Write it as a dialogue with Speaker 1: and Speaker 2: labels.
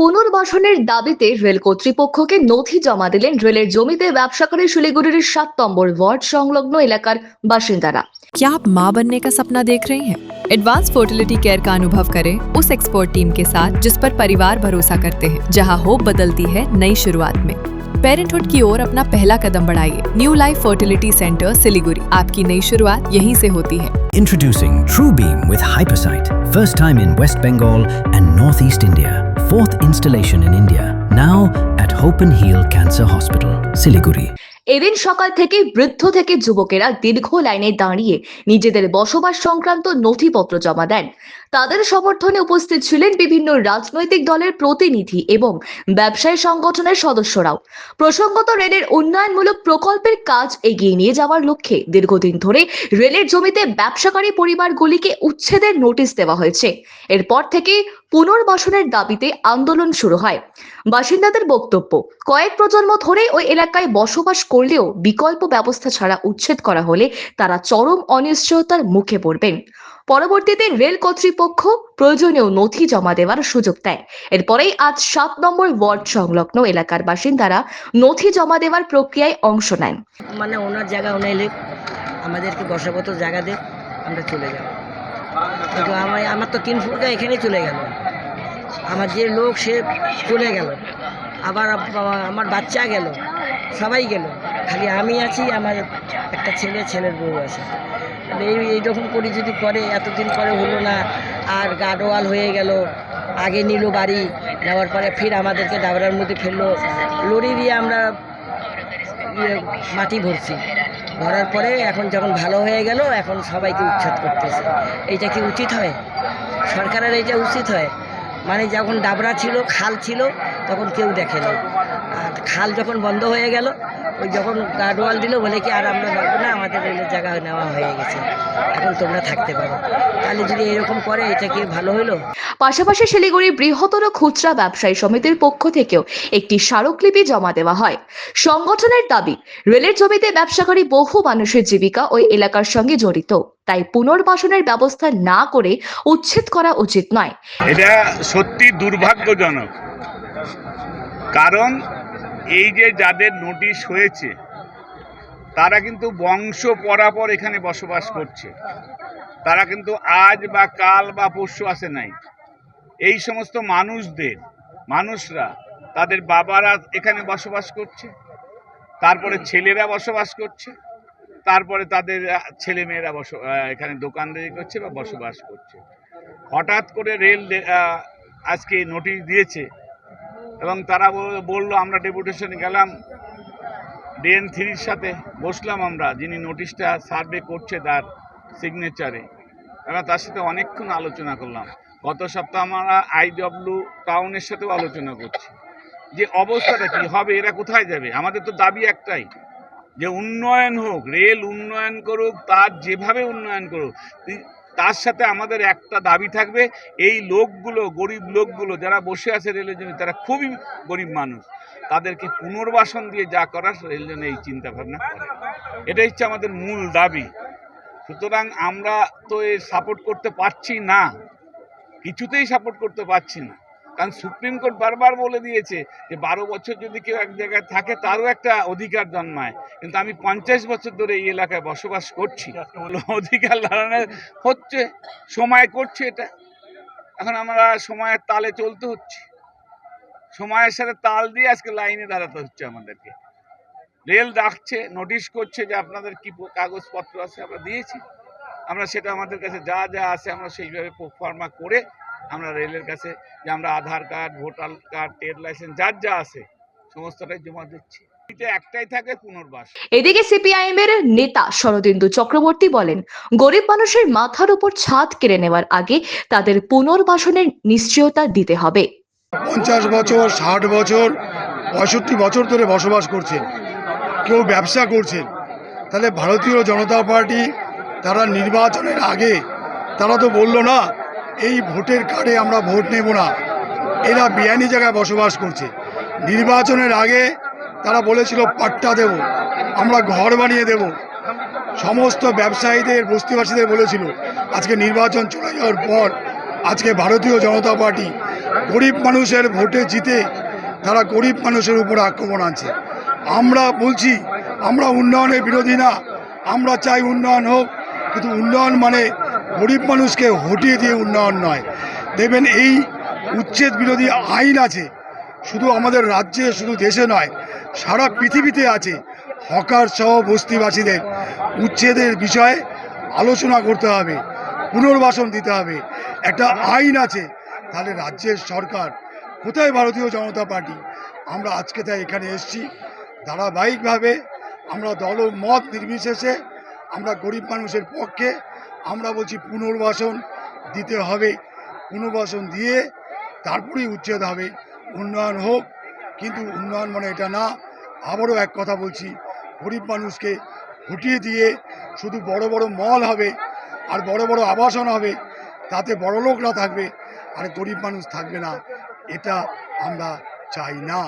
Speaker 1: পুনর্বাসনের দাবিতে রেল কর্তৃপক্ষকে নথি জমা দিলেন রেলের জমিতে ব্যবসা করে শিলিগুড়ির 7 নম্বর ওয়ার্ড সংলগ্ন এলাকার বাসিন্দারা।
Speaker 2: क्या आप माँ बनने का सपना देख रहे हैं? एडवांस फर्टिलिटी केयर का अनुभव करें उस एक्सपर्ट टीम के साथ जिस पर परिवार भरोसा करते हैं, जहां होप बदलती है नई शुरुआत में। पेरेंटहुड की ओर अपना पहला कदम बढ़ाइए। New life fertility centre Siliguri, आपकी नई शुरुआत यहीं से होती है।
Speaker 3: Introducing TrueBeam with Hypersight, first time in West Bengal and Northeast India. Fourth installation in India. Now at Hope and Heal Cancer Hospital, Siliguri.
Speaker 1: এদিন সকাল থেকে বৃদ্ধ থেকে যুবকেরা দীর্ঘ লাইনে দাঁড়িয়ে নিজেদের বসবাস সংক্রান্ত নথিপত্র জমা দেন। তাদের সমর্থনে উপস্থিত ছিলেন বিভিন্ন রাজনৈতিক দলের প্রতিনিধি এবং ব্যবসায়ী সংগঠনের সদস্যরাও। প্রসঙ্গত, রেলের উন্নয়নমূলক প্রকল্পের কাজ এগিয়ে নিয়ে যাওয়ার লক্ষ্যে দীর্ঘদিন ধরে রেলের জমিতে ব্যবসাকারী পরিবারগুলিকে উচ্ছেদের নোটিশ দেওয়া হয়েছে। এরপর থেকে পুনর্বাসনের দাবিতে আন্দোলন শুরু হয়। বাসিন্দাদের বক্তব্য, কয়েক প্রজন্ম ধরে ওই এলাকায় বসবাস করলেও বিকল্প ব্যবস্থা ছাড়া উচ্ছেদ করা হলে তারা চরম অনিশ্চয়তার মুখে পড়বেন। পরবর্তীতে রেল কর্তৃপক্ষ প্রয়োজনীয় নথি জমা দেওয়ার সুযোগ দেয়। এরপরেই আজ 7 নম্বর ওয়ার্ড সংলগ্ন এলাকার বাসিন্দারা নথি জমা দেওয়ার প্রক্রিয়ায় অংশ নেন।
Speaker 4: মানে ওনার জায়গা উনি এলে আমাদেরকে বসাবত জায়গা দিয়ে আমরা চলে যাব। কিন্তু আমার তো 3 ফুটটা এখানেই চলে গেল, আমার যে লোক সে চলে গেল, আবার আমার বাচ্চা গেল, সবাই গেল, খালি আমি আছি, আমার একটা ছেলের বউ আছে। এইরকম করে যদি করে, এতদিন পরে হলো না, আর গাডোয়াল হয়ে গেল, আগে নিল বাড়ি, নেওয়ার পরে ফির আমাদেরকে ডাবরার মধ্যে ফেললো, লরি দিয়ে আমরা মাটি ভরছি, ভরার পরে এখন যখন ভালো হয়ে গেল এখন সবাইকে উচ্ছেদ করতেছে। এইটা কি উচিত হয়? সরকারের এইটা উচিত হয়? মানে যখন ডাবরা ছিল, খাল ছিল, তখন কেউ দেখেনি, আর খাল যখন বন্ধ হয়ে গেল, ওই যখন গার্ডওয়াল দিল, বলে কি আর আমরা রাখবো না, আমাদের রেলের জায়গা নেওয়া হয়ে গেছে, এখন তোমরা থাকতে পারো। তাহলে যদি এরকম করে, এটা কি ভালো হলো?
Speaker 1: পাশাপাশি শিলিগুড়ির বৃহত্তর খুচরা ব্যবসায়ী সমিতির পক্ষ থেকেও একটি স্মারকলিপি জমা দেওয়া হয়। সংগঠনের দাবি, রেলের জমিতে ব্যবসাকারী বহু মানুষের জীবিকা ওই এলাকার সঙ্গে জড়িত, তাই পুনর্বাসনের ব্যবস্থা না করে উচ্ছেদ করা উচিত নয়।
Speaker 5: এটা সত্যি দুর্ভাগ্যজনক, কারণ এই যে যাদের নোটিশ হয়েছে তারা কিন্তু বংশ পরাপর এখানে বসবাস করছে, তারা কিন্তু আজ বা কাল বা পরশু আসে নাই। এই সমস্ত মানুষরা তাদের বাবারা এখানে বসবাস করছে, তারপরে ছেলেরা বসবাস করছে, তারপরে তাদের ছেলেমেয়েরা এখানে দোকানদারি করছে বা বসবাস করছে। হঠাৎ করে রেল আজকে নোটিশ দিয়েছে এবং তারা বললো, আমরা ডেপুটেশনে গেলাম, DN3-র সাথে বসলাম আমরা, যিনি নোটিশটা সার্ভে করছে তার সিগনেচারে, এবং তার সাথে অনেকক্ষণ আলোচনা করলাম। গত সপ্তাহে আমরা IW টাউনের সাথেও আলোচনা করছি যে অবস্থাটা কি হবে, এরা কোথায় যাবে। আমাদের তো দাবি একটাই, যে উন্নয়ন হোক, রেল উন্নয়ন করুক, তার যেভাবে উন্নয়ন করুক, তার সাথে আমাদের একটা দাবি থাকবে, এই লোকগুলো, গরিব লোকগুলো যারা বসে আছে রেলের জন্য, তারা খুবই গরিব মানুষ, তাদেরকে পুনর্বাসন দিয়ে যা করার রেল জন্য এই চিন্তাভাবনা করে। এটাই হচ্ছে আমাদের মূল দাবি। সুতরাং আমরা তো এর সাপোর্ট করতে পারছি না, কিছুতেই সাপোর্ট করতে পারছি না, কারণ সুপ্রিম কোর্ট বারবার বলে দিয়েছে যে 12 বছর যদি কেউ এক জায়গায় থাকে তারও একটা অধিকার জন্মায়। কিন্তু আমি 50 বছর ধরে এই এলাকায় বসবাস করছি, অধিকার লড়ানো হচ্ছে, সময় করছে এটা। এখন আমরা সময়ের তালে চলতে হচ্ছে, সময়ের সাথে তাল দিয়ে আজকে লাইনে দাঁড়াতে হচ্ছে আমাদেরকে। রেল ডাকছে, নোটিশ করছে যে আপনাদের কি কাগজপত্র আছে, আমরা দিয়েছি, আমরা সেটা আমাদের কাছে যা আছে আমরা সেইভাবে প্রোফার্মা করে আমরা রেলের কাছে, যে আমরা Aadhaar card, voter card, trade licence যা আছে সমস্তটাই জমা দিচ্ছি। এটা একটাই থাকে, পুনর্বাসন।
Speaker 1: এদিকে CPIM এর নেতা শরদিন্দু চক্রবর্তী বলেন, গরিব মানুষের মাথার উপর ছাদ কেড়ে নেওয়ার আগে তাদের পুনর্বাসনের নিশ্চয়তা দিতে হবে।
Speaker 6: 50 বছর, 60 বছর, 65 বছর ধরে বসবাস করছেন, কেউ ব্যবসা করছেন, তাহলে ভারতীয় জনতা পার্টি তারা নির্বাচনের আগে তারা তো বললো না এই ভোটের কার্ডে আমরা ভোট নেব না, এরা বেআইনি জায়গায় বসবাস করছে। নির্বাচনের আগে তারা বলেছিল পাট্টা দেব, আমরা ঘর বানিয়ে দেব, সমস্ত ব্যবসায়ীদের, বস্তিবাসীদের বলেছিল। আজকে নির্বাচন চলে যাওয়ার পর আজকে ভারতীয় জনতা পার্টি গরিব মানুষের ভোটে জিতে তারা গরিব মানুষের উপর আক্রমণ আনছে। আমরা বলছি আমরা উন্নয়নের বিরোধী না, আমরা চাই উন্নয়ন হোক, কিন্তু উন্নয়ন মানে গরিব মানুষকে হটিয়ে দিয়ে উন্নয়ন নয়। দেখবেন এই উচ্ছেদ বিরোধী আইন আছে, শুধু আমাদের রাজ্যে শুধু দেশে নয় সারা পৃথিবীতে আছে। হকার সহ বস্তিবাসীদের উচ্ছেদের বিষয়ে আলোচনা করতে হবে, পুনর্বাসন দিতে হবে, একটা আইন আছে। তাহলে রাজ্যের সরকার কোথায় ভারতীয় জনতা পার্টি? আমরা আজকে তাই এখানে এসেছি, ধারাবাহিকভাবে আমরা দল মত নির্বিশেষে আমরা গরিব মানুষের পক্ষে। আমরা বলছি পুনর্বাসন দিতে হবে, পুনর্বাসন দিয়ে তারপরেই উচ্ছেদ হবে, উন্নয়ন হোক। কিন্তু উন্নয়ন মানে এটা না। আবারও এক কথা বলছি, গরিব মানুষকে হটিয়ে দিয়ে শুধু বড় বড় মল হবে আর বড় বড় আবাসন হবে, তাতে বড়লোকরা থাকবে আর গরিব মানুষ থাকবে না, এটা আমরা চাই না।